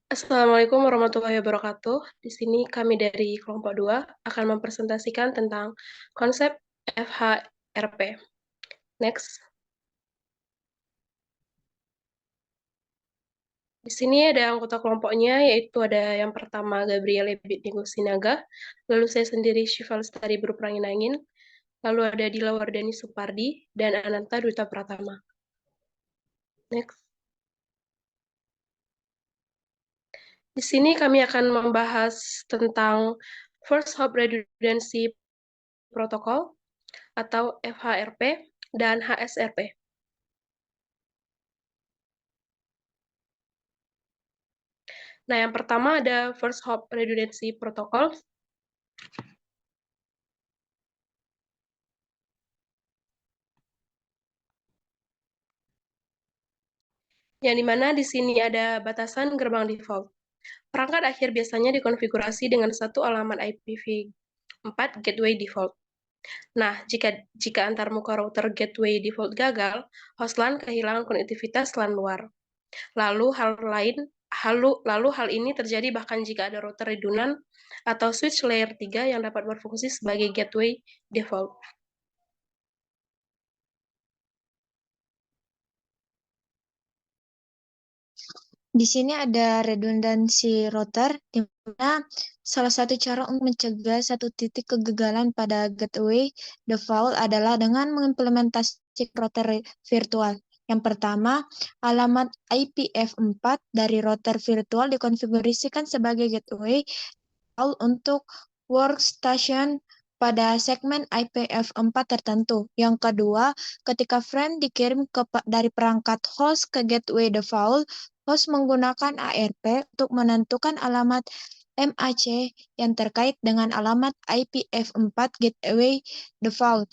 Assalamualaikum warahmatullahi wabarakatuh. Di sini kami dari kelompok 2 akan mempresentasikan tentang konsep FHRP. Next. Di sini ada anggota kelompoknya, yaitu ada yang pertama Gabriele Bitnigo Sinaga, lalu saya sendiri Syifa Lestari Berperangin Angin, lalu ada Dila Wardani Supardi, dan Ananta Duta Pratama. Next. Di sini kami akan membahas tentang First Hop Redundancy Protocol atau FHRP dan HSRP. Nah, yang pertama ada First Hop Redundancy Protocol. Yang dimana di sini ada batasan gerbang default. Perangkat akhir biasanya dikonfigurasi dengan satu alamat IPv4 gateway default. Nah, jika antar muka router gateway default gagal, host LAN kehilangan konektivitas LAN luar. Lalu hal ini terjadi bahkan jika ada router redundant atau switch layer 3 yang dapat berfungsi sebagai gateway default. Di sini ada redundansi router, di mana salah satu cara untuk mencegah satu titik kegagalan pada gateway default adalah dengan mengimplementasi router virtual. Yang pertama, alamat IPv4 dari router virtual dikonfigurasikan sebagai gateway default untuk workstation pada segmen IPv4 tertentu. Yang kedua, ketika frame dikirim dari perangkat host ke gateway default, host menggunakan ARP untuk menentukan alamat MAC yang terkait dengan alamat IPv4 gateway default.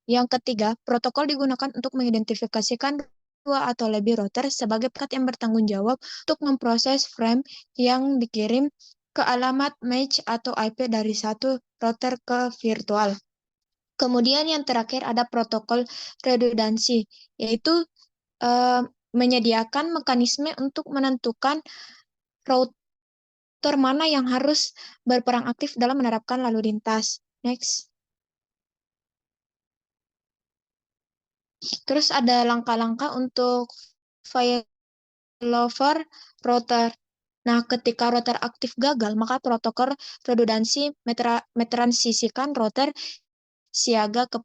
Yang ketiga, protokol digunakan untuk mengidentifikasikan dua atau lebih router sebagai perangkat yang bertanggung jawab untuk memproses frame yang dikirim ke alamat match atau IP dari satu router ke virtual. Kemudian yang terakhir ada protokol redundansi, yaitu menyediakan mekanisme untuk menentukan router mana yang harus berperan aktif dalam menerapkan lalu lintas. Next. Terus ada langkah-langkah untuk failover router. Nah, ketika router aktif gagal, maka protokol redundansi metransisikan router siaga ke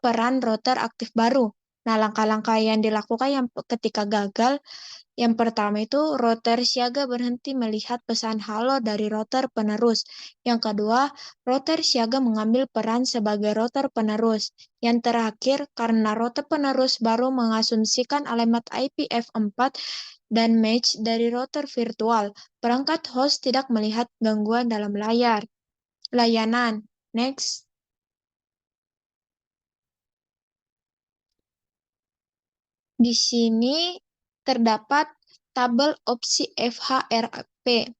peran router aktif baru. Nah, langkah-langkah yang dilakukan ketika gagal, yang pertama itu router siaga berhenti melihat pesan halo dari router penerus. Yang kedua, router siaga mengambil peran sebagai router penerus. Yang terakhir, karena router penerus baru mengasumsikan alamat IPv4 dan match dari router virtual, perangkat host tidak melihat gangguan dalam layanan. Next. Di sini terdapat tabel opsi FHRP.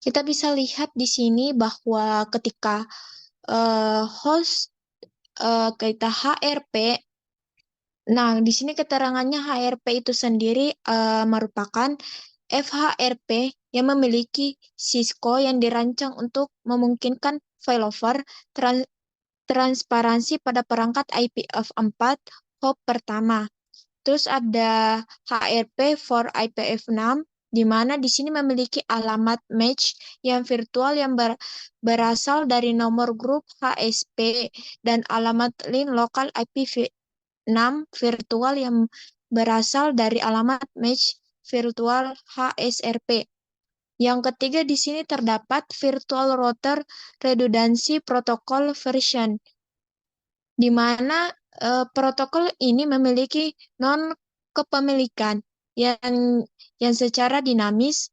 Kita bisa lihat di sini bahwa ketika host kita HRP, nah di sini keterangannya HRP itu sendiri merupakan FHRP yang memiliki Cisco yang dirancang untuk memungkinkan failover transparansi pada perangkat IPv4 hop pertama. Terus ada HRP for IPv6, di mana di sini memiliki alamat match yang virtual yang berasal dari nomor grup HSP dan alamat link lokal IPv6 virtual yang berasal dari alamat match virtual HSRP. Yang ketiga di sini terdapat virtual router redundancy protocol version, di mana protokol ini memiliki non-kepemilikan yang secara dinamis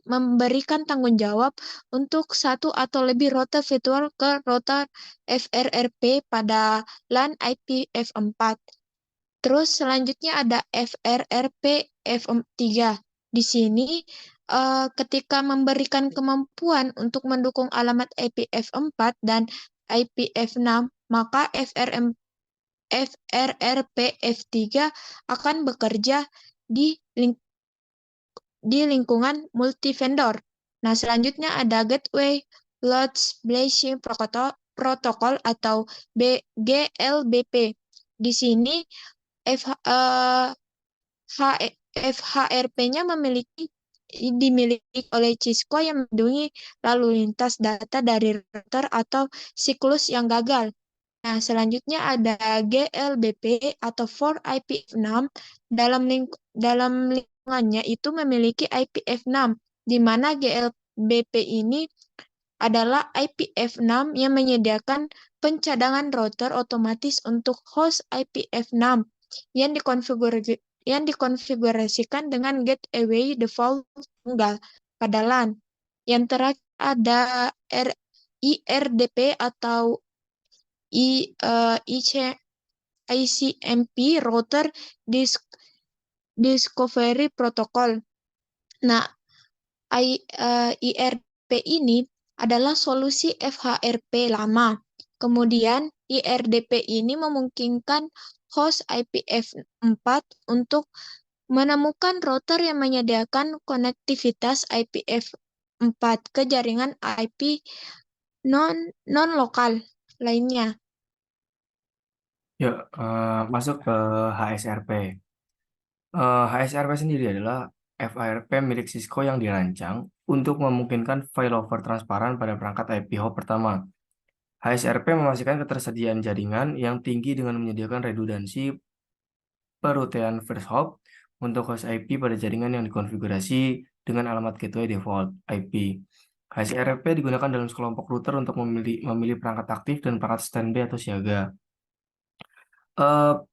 memberikan tanggung jawab untuk satu atau lebih router virtual ke router FRRP pada LAN IPv4. Terus selanjutnya ada FRRP F3. Di sini ketika memberikan kemampuan untuk mendukung alamat IPv4 dan IPv6, maka FRRP F3 akan bekerja di di lingkungan multi-vendor. Nah, selanjutnya ada Gateway Load Balancing Protocol atau GLBP. Di sini FHRP-nya dimiliki oleh Cisco yang melindungi lalu lintas data dari router atau siklus yang gagal. Nah, selanjutnya ada GLBP atau for IPv6 dalam lingkungannya itu memiliki IPv6 di mana GLBP ini adalah IPv6 yang menyediakan pencadangan router otomatis untuk host IPv6 yang dikonfigurasikan dengan gateway default tunggal pada LAN. Yang terakhir ada IRDP atau ICMP Router Discovery Protocol. Nah, IRP ini adalah solusi FHRP lama. Kemudian IRDP ini memungkinkan host IPv4 untuk menemukan router yang menyediakan konektivitas IPv4 ke jaringan IP non-lokal lainnya. Yuk, masuk ke HSRP. HSRP sendiri adalah FHRP milik Cisco yang dirancang untuk memungkinkan failover transparan pada perangkat IP hop pertama. HSRP memastikan ketersediaan jaringan yang tinggi dengan menyediakan redundansi perutian first hop untuk host IP pada jaringan yang dikonfigurasi dengan alamat gateway default IP. HSRP digunakan dalam sekelompok router untuk memilih perangkat aktif dan perangkat standby atau siaga.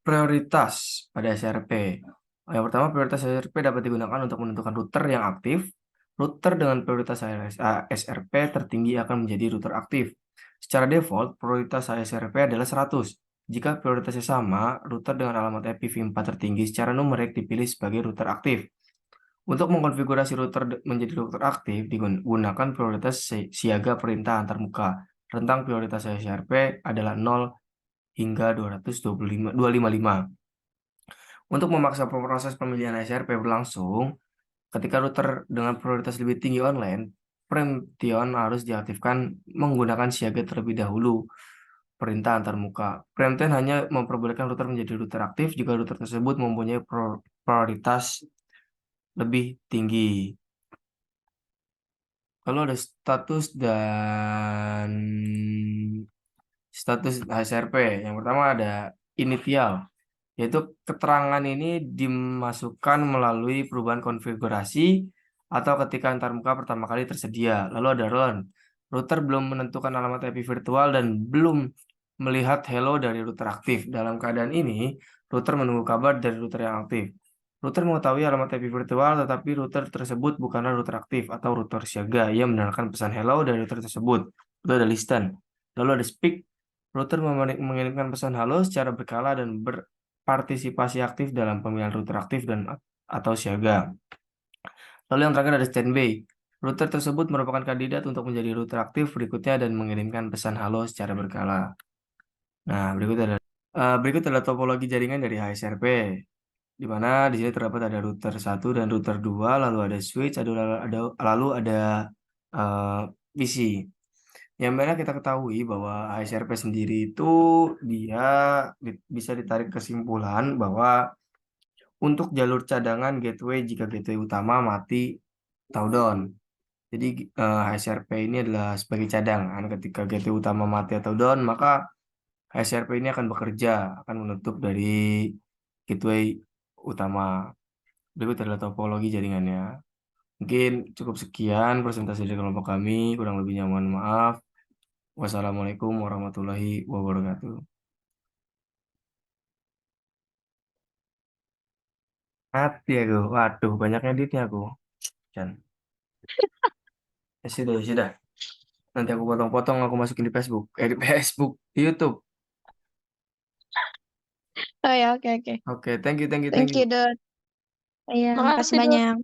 Prioritas pada SRP. Yang pertama, prioritas SRP dapat digunakan untuk menentukan router yang aktif. Router dengan prioritas SRP tertinggi akan menjadi router aktif. Secara default, prioritas SRP adalah 100. Jika prioritasnya sama, router dengan alamat IPv4 tertinggi secara numerik dipilih sebagai router aktif. Untuk mengkonfigurasi router menjadi router aktif, digunakan prioritas siaga perintah antarmuka. Rentang prioritas SRP adalah 0 hingga 255. Untuk memaksa proses pemilihan SRP berlangsung, ketika router dengan prioritas lebih tinggi online, preemption harus diaktifkan menggunakan siaga terlebih dahulu perintah antarmuka. Preemption hanya memperbolehkan router menjadi router aktif jika router tersebut mempunyai prioritas lebih tinggi. Lalu ada status HSRP. Yang pertama ada initial, yaitu keterangan ini dimasukkan melalui perubahan konfigurasi atau ketika antarmuka pertama kali tersedia. Lalu ada run. Router belum menentukan alamat IP virtual dan belum melihat hello dari router aktif. Dalam keadaan ini, router menunggu kabar dari router yang aktif. Router mengetahui alamat IP virtual, tetapi router tersebut bukanlah router aktif atau router siaga yang mendengarkan pesan hello dari router tersebut. Itu ada listen. Lalu ada speak. Router mengirimkan pesan halo secara berkala dan berpartisipasi aktif dalam pemilihan router aktif dan atau siaga. Lalu yang terakhir ada standby. Router tersebut merupakan kandidat untuk menjadi router aktif berikutnya dan mengirimkan pesan halo secara berkala. Nah, berikut adalah topologi jaringan dari HSRP, di mana di sini terdapat ada router 1 dan router 2, lalu ada switch, lalu ada PC. Yang mana kita ketahui bahwa HSRP sendiri itu dia bisa ditarik kesimpulan bahwa untuk jalur cadangan gateway jika gateway utama mati atau down. Jadi HSRP ini adalah sebagai cadangan ketika gateway utama mati atau down, maka HSRP ini akan bekerja, akan menutup dari gateway utama. Berikut adalah topologi jaringannya. Mungkin cukup sekian presentasi dari kelompok kami, kurang lebihnya mohon maaf. Wassalamualaikum warahmatullahi wabarakatuh. Mati aku. Waduh, banyaknya editnya aku. Dan ya sudah. Nanti aku potong-potong, aku masukin di Facebook. Di Facebook, di YouTube. Oh ya, oke. Oke, thank you. Thank you, Dot. Ya, makasih Makasih, Dut. banyak.